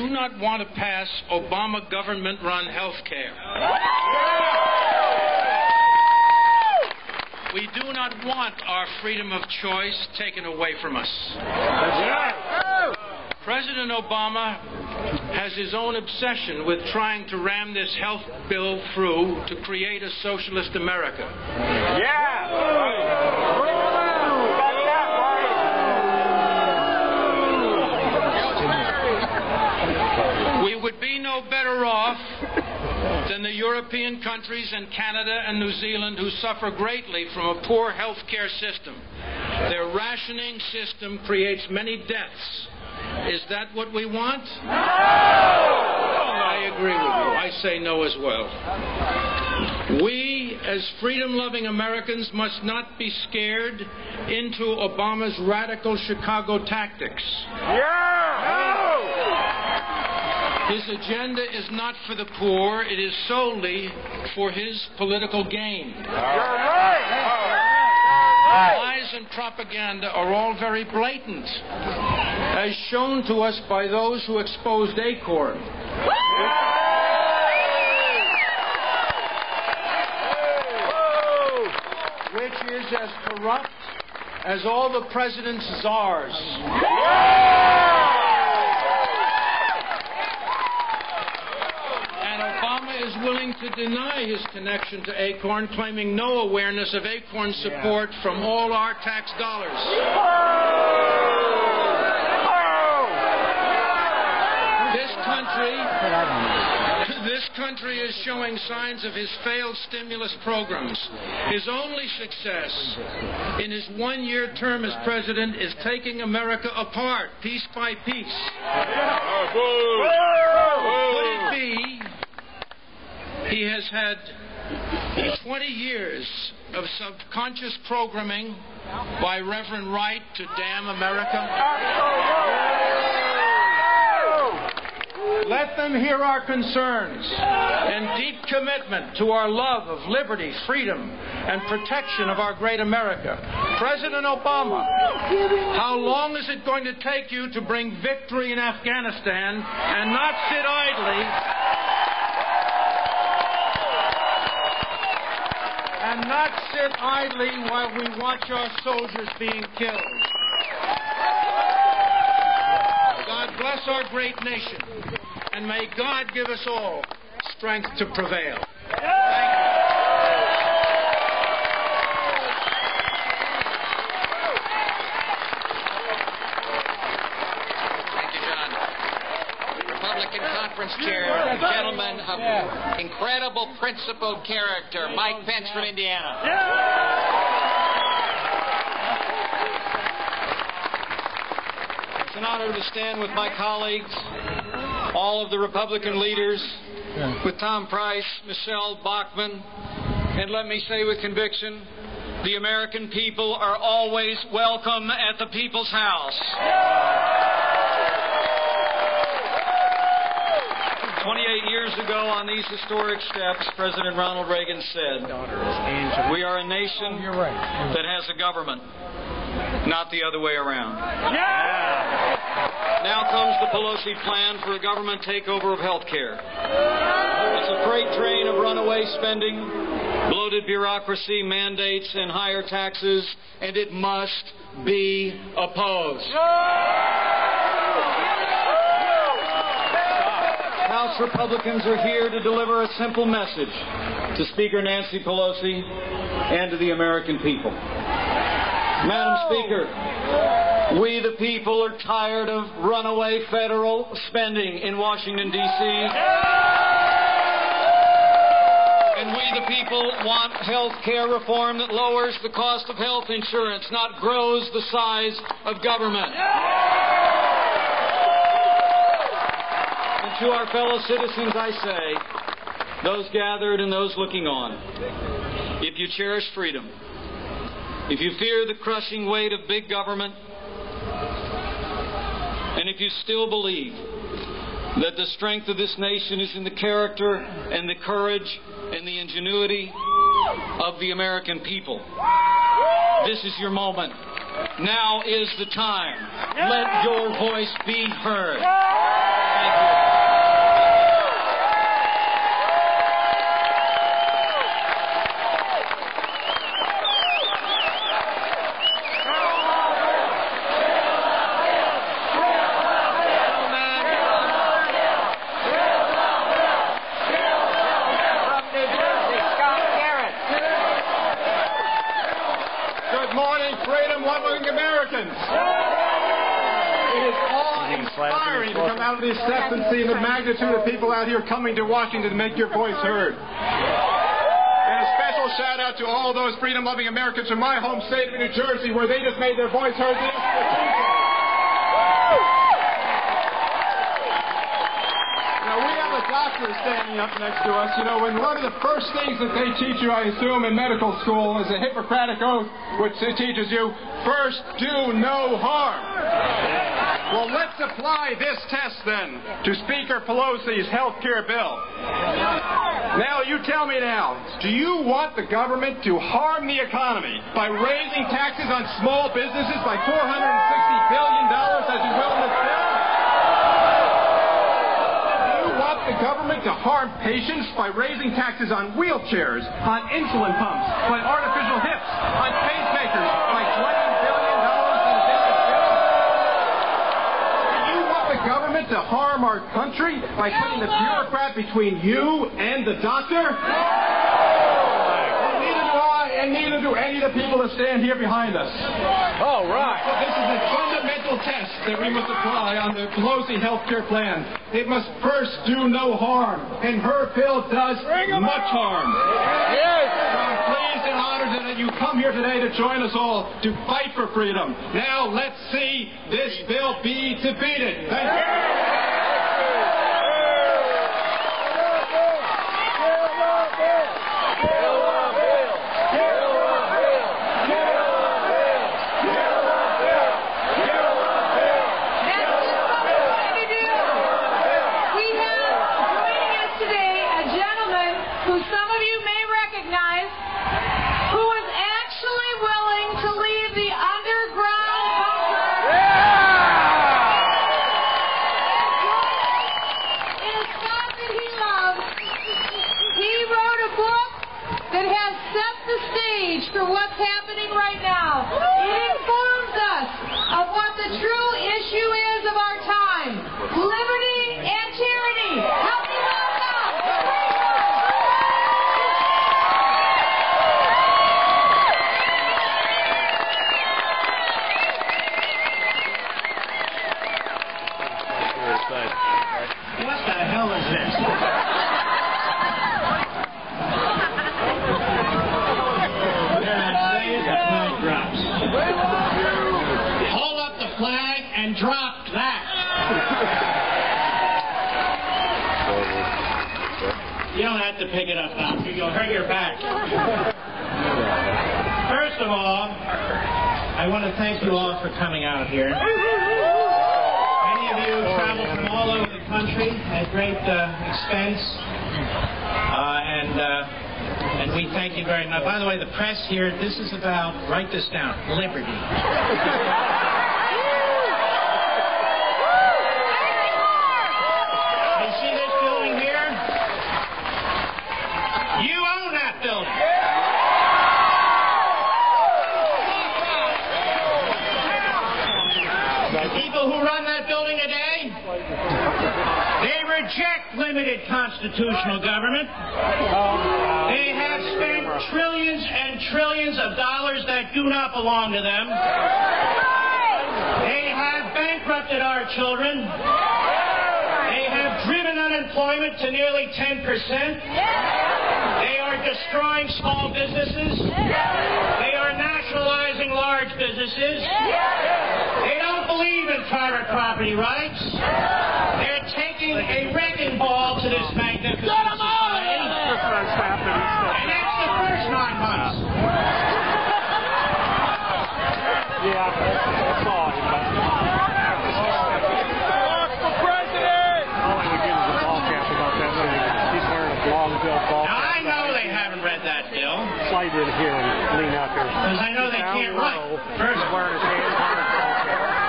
do not want to pass Obama government-run health care. We do not want our freedom of choice taken away from us. President Obama has his own obsession with trying to ram this health bill through to create a socialist America. We would be no better off than the European countries and Canada and New Zealand, who suffer greatly from a poor health care system. Their rationing system creates many deaths. Is that what we want? No! I agree with you. I say no as well. We, as freedom-loving Americans, must not be scared into Obama's radical Chicago tactics. His agenda is not for the poor. It is solely for his political gain. Lies and propaganda are all very blatant, as shown to us by those who exposed Acorn. Which is as corrupt as all the president's czars. Is willing to deny his connection to Acorn, claiming no awareness of Acorn's support from all our tax dollars. This country is showing signs of his failed stimulus programs. His only success in his one-year term as president is taking America apart, piece by piece. Could it be he has had 20 years of subconscious programming by Reverend Wright to damn America? Let them hear our concerns and deep commitment to our love of liberty, freedom, and protection of our great America. President Obama, how long is it going to take you to bring victory in Afghanistan and not sit idly while we watch our soldiers being killed? God bless our great nation, and may God give us all strength to prevail. Thank you. Conference chair, a gentleman of incredible principled character, Mike Pence from Indiana. It's an honor to stand with my colleagues, all of the Republican leaders, with Tom Price, Michelle Bachmann, and let me say with conviction, the American people are always welcome at the People's House. 28 years ago, on these historic steps, President Ronald Reagan said, "We are a nation that has a government, not the other way around." Now comes the Pelosi plan for a government takeover of health care. It's a freight train of runaway spending, bloated bureaucracy, mandates, and higher taxes, and it must be opposed. House Republicans are here to deliver a simple message to Speaker Nancy Pelosi and to the American people. Madam Speaker, we the people are tired of runaway federal spending in Washington, D.C. And we the people want health care reform that lowers the cost of health insurance, not grows the size of government. To our fellow citizens, I say, those gathered and those looking on, if you cherish freedom, if you fear the crushing weight of big government, and if you still believe that the strength of this nation is in the character and the courage and the ingenuity of the American people, this is your moment. Now is the time. Let your voice be heard. Thank you. out of the acceptancy and the magnitude of people out here coming to Washington to make your voice heard. And a special shout out to all those freedom-loving Americans from my home state of New Jersey, where they just made their voice heard yesterday. Doctors standing up next to us. You know, when one of the first things that they teach you, I assume, in medical school is a Hippocratic Oath, which teaches you, first do no harm. Well, let's apply this test, then, to Speaker Pelosi's health care bill. Now, you tell me now, do you want the government to harm the economy by raising taxes on small businesses by $460 billion, as you will in this bill? The government to harm patients by raising taxes on wheelchairs, on insulin pumps, by artificial hips, on pacemakers, by $20 billion in business bills? Do you want the government to harm our country by putting the bureaucrat between you and the doctor? Neither do I, and neither do any of the people that stand here behind us. All right. So this is a fundamental test that we must apply on the Pelosi health care plan. It must first do no harm, and her bill does much harm. Yes. So I'm pleased and honored that you come here today to join us all to fight for freedom. Now let's see this bill be defeated. Thank you. For what's happening right now. It informs us of what the true issue is of our time. Liberty and tyranny. Help me welcome. What the hell is this? Hold up the flag and drop that. You don't have to pick it up, Doctor. You'll hurt your back. First of all, I want to thank you all for coming out here. Many of you traveled from all over the country at great expense. And we thank you very much. By the way, the press here, this is about, write this down, liberty. You see this building here? You own that building. The people who run that building today, they reject limited constitutional government. They have spent trillions and trillions of dollars that do not belong to them. They have bankrupted our children. They have driven unemployment to nearly 10%. They are destroying small businesses. They are nationalizing large businesses. They don't believe in private property rights. They're taking a wrecking ball to this magnificent society. And that's the first 9 months. Yeah, that's all. For president! All I would give is a ball cap about that thing. He's wearing a long-bill ball cap. Now, I know they haven't read that bill. Slide in here and lean out there. Because I know they can't write. First, wearing his hands on his ball cap.